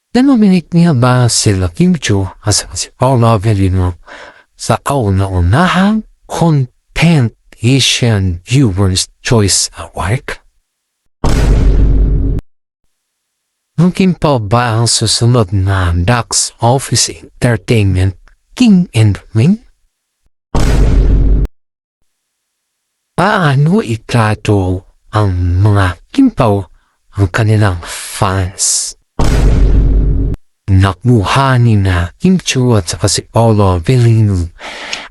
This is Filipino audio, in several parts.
Nanominate niya ba sila Kim Chiu at si Paolo Avellino sa kauna-unahang Content Asian Viewers Choice Award? Mungkin pa ba ang susunod na Box Office Entertainment King and Queen? Paano itrato ang mga Kimpaw ang kanilang fans? Nakuha ni na Kim Chiu at saka si Paolo Avellino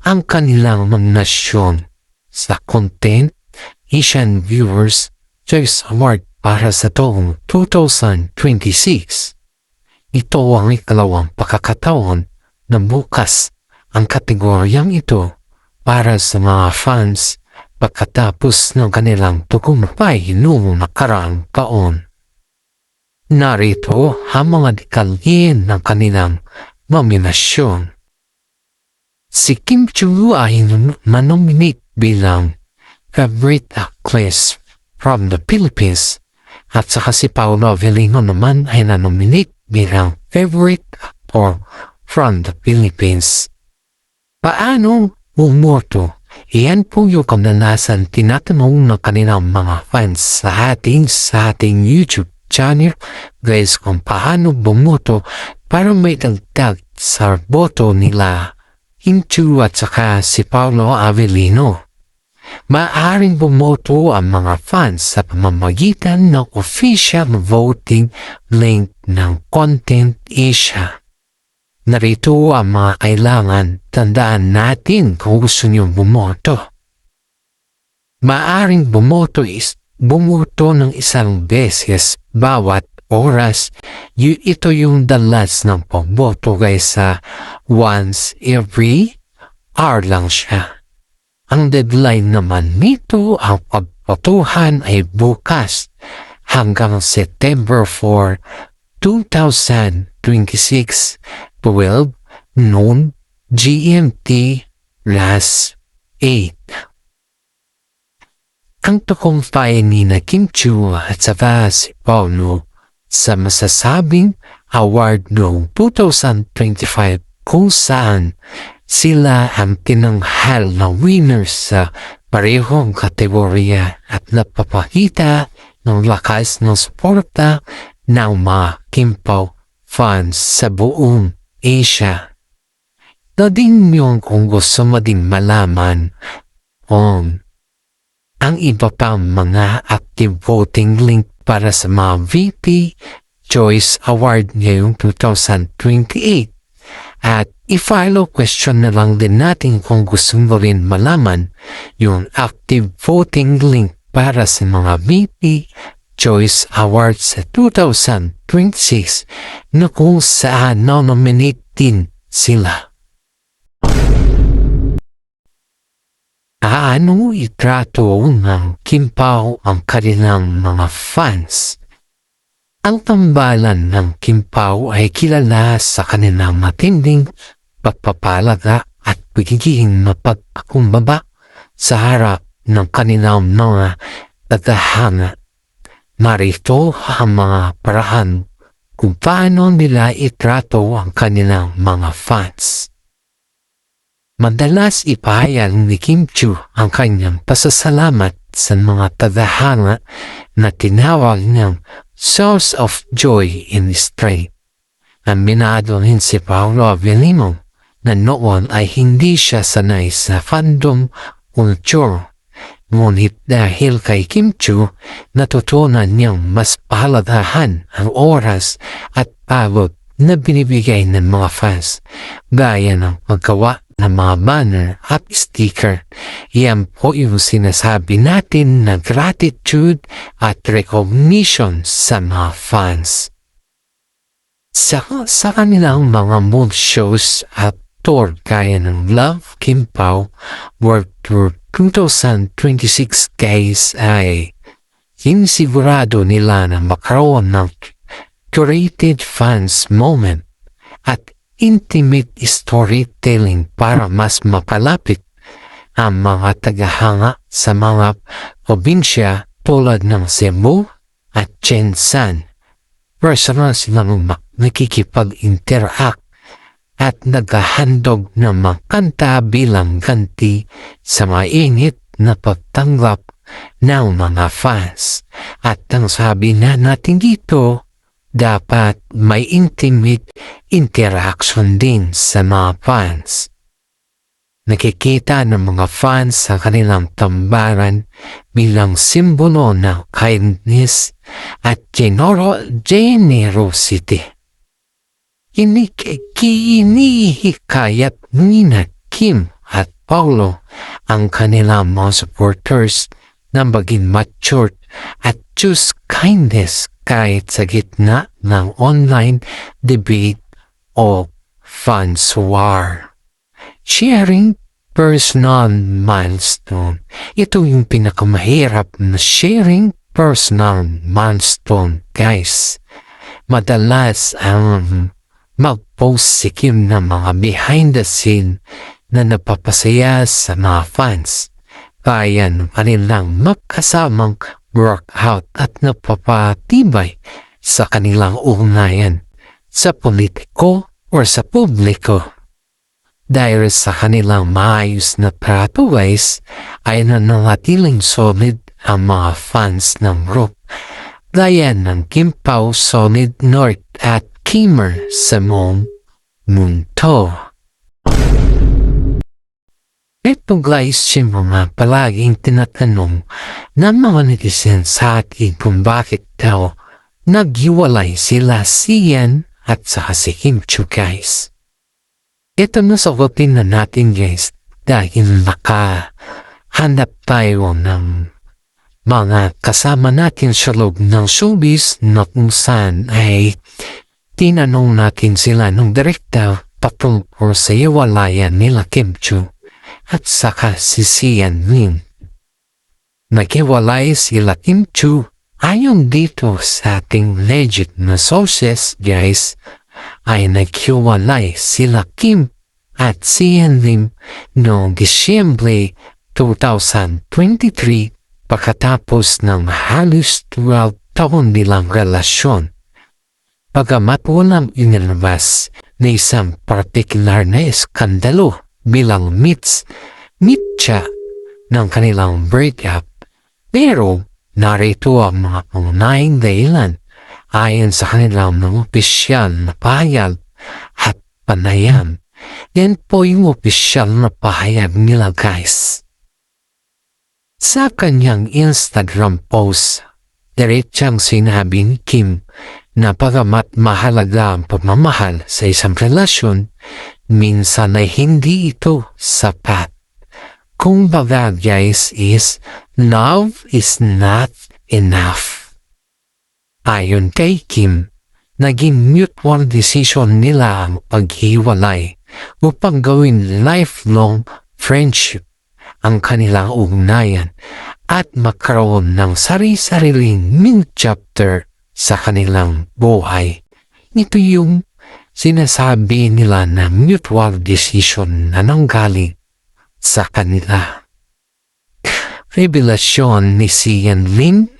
ang kanilang nominasyon sa Content Asian Viewers Choice Award para sa taong 2026. Ito ang ikalawang pagkakataon na bukas ang kategoryang ito para sa mga fans pagkatapos ng kanilang tagumpay noong nakaraang taon. Narito ang mga detalye ng kanilang nominasyon. Si Kim Chiu ay manominate bilang Favorite Actress from the Philippines at saka si Paolo Avellino naman ay nanominate bilang Favorite Actor from the Philippines. Paano bumoto? Iyan po yung kadalasan tinatanong ng kanilang mga fans sa ating YouTube channel, guys, kung paano bumoto para may dagdag sa boto nila Kim Chiu at saka si Paolo Avellino. Maaaring bumoto ang mga fans sa pamamagitan ng official voting link ng Content Asia. Narito ang mga kailangan tandaan natin kung gusto niyo bumoto. Maaaring bumoto ng isang beses bawat oras. Ito yung dalas ng pagboto guys, once every hour lang siya. Ang deadline naman nito, ang pagbotohan ay bukas hanggang September 4, 2026, 12 noon GMT +8. Ang tagumpay ni na Kim Chiu at saka si Paolo sa masasabing award noong 2025 kung saan sila ang tinanghal na winners sa parehong kategorya at napapakita ng lakas ng suporta ng mga Kimpaw fans sa buong Asia. Dadin yung kung gusto mo din malaman ang iba pang mga active voting link para sa mga VP Choice Award ngayong 2028. At i-follow question na lang din natin kung gusto mo rin malaman yung active voting link para sa mga VP Choice Awards sa 2026 na kung saan nominate din sila. Paano itrato ng Kimpaw ang kanilang mga fans? Ang tambalan ng Kimpaw ay kilala sa kanilang matinding pagpapalaga at pagiging mapagpakumbaba sa harap ng kanilang mga tadhana. Narito ang mga paraan kung paano nila itrato ang kanilang mga fans. Madalas ipahayag ni Kim Chiu ang kanyang pasasalamat sa mga tadhana na tinawag niyang source of joy and strength. Aminado rin si Paolo Avellino na noon ay hindi siya sanay sa fandom culture. Ngunit dahil kay Kim Chiu, natutunan niyang mas pahalagahan ang oras at pagod na binibigay ng mga fans, gaya ng paggawa ng mga banner at sticker. Yan po yung sinasabi natin na gratitude at recognition sa mga fans. Sa kanilang mga mood shows at tour gaya ng Love Kimpaw World Tour 2026 guys ay sinisigurado nila na makaroon ng curated fans moment at intimate storytelling para mas mapalapit ang mga tagahanga sa mga probinsya tulad ng Cebu at Jensan. personal silang nakikipag-interact at naghahandog ng mga kanta bilang ganti sa mainit na pagtanggap ng mga fans. At ang sabi na natin dito, dapat may intimate interaction din sa mga fans. Nakikita ng mga fans sa kanilang tambaran bilang simbolo ng kindness at generosity. Hinihikayat nina Kim at Paulo ang kanilang mga supporters na maging mature at choose kindness kahit sa gitna ng online debate o fans war. Sharing personal milestone. Ito yung pinakamahirap na sharing personal milestone, guys. Madalas ang mag-post si Kim ng mga behind the scene na napapasaya sa mga fans. Kaya ng kanilang magkasamang workout at napapatibay sa kanilang ugnayan sa politiko o sa publiko. Dahil sa kanilang maayos na practice ay nananatiling solid ang mga fans ng group. Gaya ng Kim Pao, Solid North at Kimmer sa buong mundo. Ito guys, yung mga palaging tinatanong ng mga netizen sa atin kung bakit daw naghiwalay sila si Ian at saka si Kim Chiu, guys. Ito na sagutin na natin, guys, dahil nakahanap tayo ng mga kasama natin sa loob ng showbiz na kung saan ay tinanong natin sila ng direkta patungkol sa iwalayan nila Kim Chiu at saka si Sian Lim. Naghiwalay sila Kim Chiu ayon dito sa ating legit na sources, guys, ay naghiwalay sila Kim at Sian Lim noong Disyembre 2023 pagkatapos ng halos 12 taon nilang relasyon. Pagamat walang inilabas na isang partikular na eskandalo bilang mitya ng kanilang breakup, pero narito ang mga pangunahing dahilan ayon sa kanilang mga opisyal na pahayag at panayam. Yan po yung opisyal na pahayag nila, guys. Sa kanyang Instagram post, diretsang sinabi ni Kim na pagamat mahalaga ang pagmamahal sa isang relasyon, minsan ay hindi ito sapat. Kung baga, guys, is love is not enough. Ayon kay Kim, naging mutual decision nila ang paghiwalay upang gawin lifelong friendship ang kanilang ugnayan at magkaroon ng sari-sariling new chapter sa kanilang buhay. Ito yung sinasabi nila na mutual decision na nanggaling sa kanila. Revelasyon ni Sian Lim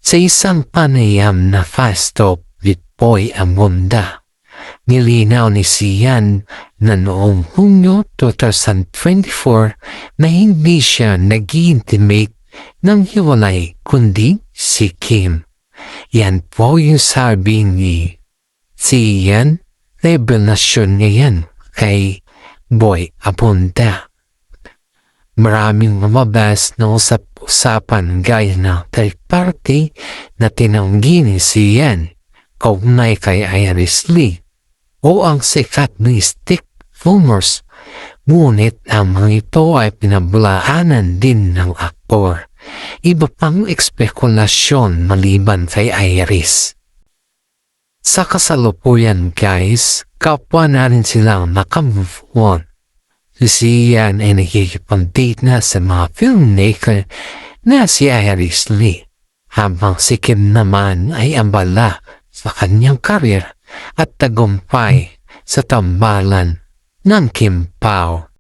sa isang panayam na Fast Talk with Boy Amonda. Nilinaw ni Sian na noong Hunyo 2024 na hindi siya nag-intimate ng hiwalay kundi si Kim. Yan po yung sabi ni Sian, revelasyon niya yan kay Boy Amonda. Maraming lumabas na usap-usapan gaya ng third party na tinanggi ni Sian kaugnay kay Iris Lee o ang sikat na stick rumors. Ngunit ang mga ito ay pinabulaanan din ng aktor. Iba pang espekulasyon maliban kay Iris. Sa kasalukuyan, guys, kapwa na rin silang nakamove on. Si Sian ay nakikipag-date na sa mga filmmaker na si Iris Lee, habang si Kim naman ay ambala sa kanyang karir at tagumpay sa tambalan ng Kim Pao.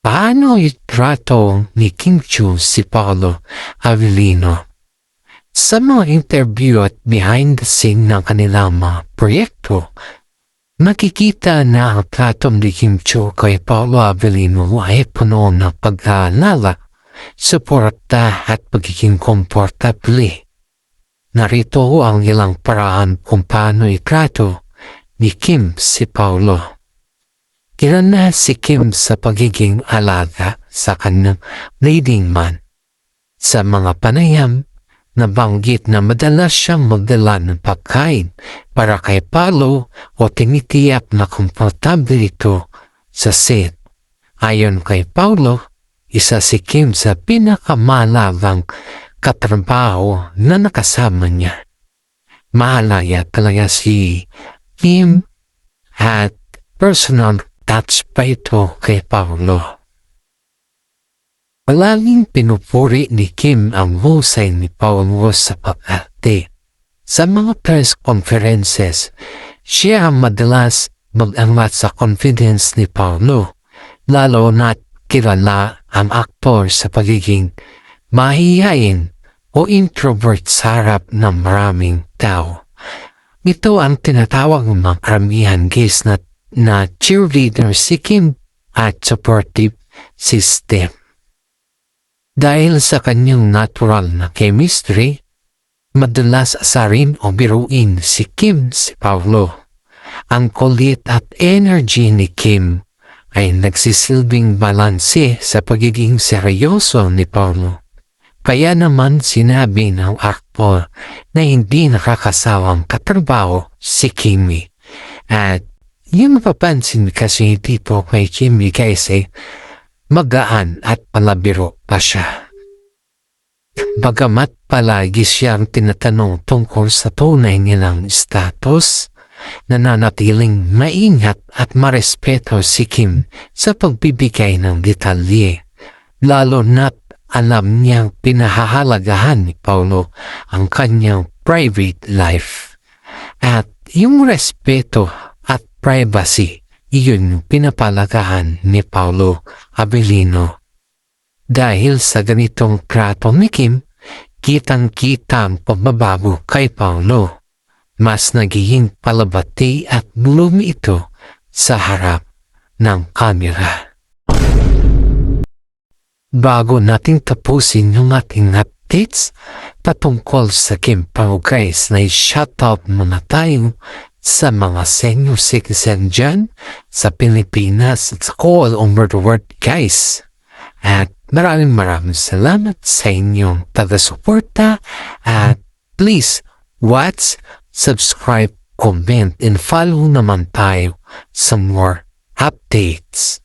Paano itrato ni Kim Chiu si Paolo Avellino? Sa mga interview at behind the scene ng kanilang mga proyekto, makikita na ang platong ni Kim Chiu kay Paolo Avellino ay puno ng pag-aalala, suporta at pagiging komportable. Narito ang ilang paraan kung paano itrato ni Kim si Paolo. Kilala si Kim sa pagiging alaga sa kanyang leading man. Sa mga panayam, nabanggit na madalas siyang magdala ng pagkain para kay Paolo o tinitiyak na komportable ito sa set. Ayon kay Paolo, isa si Kim sa pinakamalagang katrabaho na nakasama niya. Mahalaya talaga si Kim at personal touch pa ito kay Paolo. Palaging pinupuri ni Kim ang husay ni Paolo sa pag-arte. Sa mga press conferences, siya ang madalas mag-angat sa confidence ni Paolo, lalo na't kilala ang aktor sa pagiging mahihayin o introvert sa harap ng maraming tao. Ito ang tinatawag ng karamihan guys na cheerleader si Kim at supportive system. Dahil sa kanyang natural na chemistry, madalas asarin o biruin si Kim si Paolo. Ang kulit at energy ni Kim ay nagsisilbing balanse sa pagiging seryoso ni Paolo. Kaya naman sinabi ng aktor na hindi nakakasawang katrabaho si Kimi. At yung mapapansin kasi dito kay Kimi kasi magaan at palabiro pa siya. Bagamat palagi siyang tinatanong tungkol sa tunay nilang status, nananatiling maingat at marespeto si Kim sa pagbibigay ng detalye, lalo na't alam niyang pinahahalagahan ni Paolo ang kanyang private life. At yung respeto at privacy, iyon yung pinapalagahan ni Paolo Avellino. Dahil sa ganitong trato ni Kim, kitang-kita ang pagbabago kay Paolo. Mas nagiging palabati at gloomy ito sa harap ng kamera. Bago nating tapusin yung ating updates patungkol sa Kim Pao guys, na i-shoutout muna tayo sa mga senior citizen dyan sa Pilipinas at all over the world guys. At maraming salamat sa inyong taga-suporta at please watch, subscribe, comment, and follow naman tayo sa more updates.